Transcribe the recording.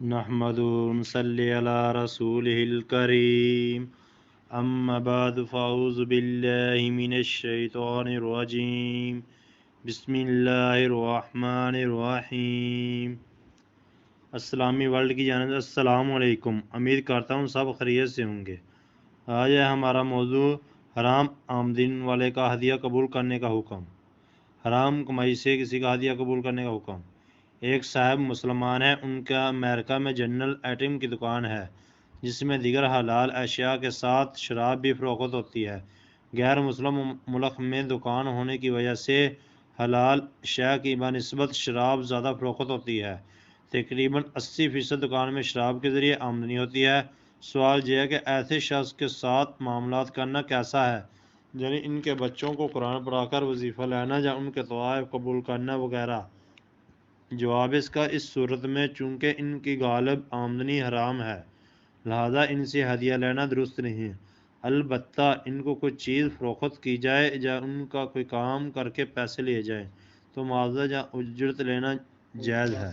نحمدُ ونصلي على رسوله الكريم أما بعد فأعوذ بالله من الشيطان الرجيم بسم اللہ الرحمن الرحیم۔ اسلامی ورلڈ کی جانب سے السلام علیکم۔ امید کرتا ہوں سب خیریت سے ہوں گے۔ آج ہے ہمارا موضوع حرام آمدن والے کا ہدیہ قبول کرنے کا حکم۔ حرام کمائی سے کسی کا ہدیہ قبول کرنے کا حکم۔ ایک صاحب مسلمان ہیں، ان کا امریکہ میں جنرل ایٹم کی دکان ہے جس میں دیگر حلال اشیاء کے ساتھ شراب بھی فروخت ہوتی ہے۔ غیر مسلم ملک میں دکان ہونے کی وجہ سے حلال اشیاء کی بنسبت شراب زیادہ فروخت ہوتی ہے۔ تقریباً 80% دکان میں شراب کے ذریعے آمدنی ہوتی ہے۔ سوال یہ ہے کہ ایسے شخص کے ساتھ معاملات کرنا کیسا ہے، یعنی ان کے بچوں کو قرآن پڑھا کر وظیفہ لینا یا ان کے طوائف قبول کرنا وغیرہ۔ جواب اس کا، اس صورت میں چونکہ ان کی غالب آمدنی حرام ہے لہذا ان سے ہدیہ لینا درست نہیں۔ البتہ ان کو کوئی چیز فروخت کی جائے یا ان کا کوئی کام کر کے پیسے لیے جائیں تو معاوضہ یا اجرت لینا جائز ہے۔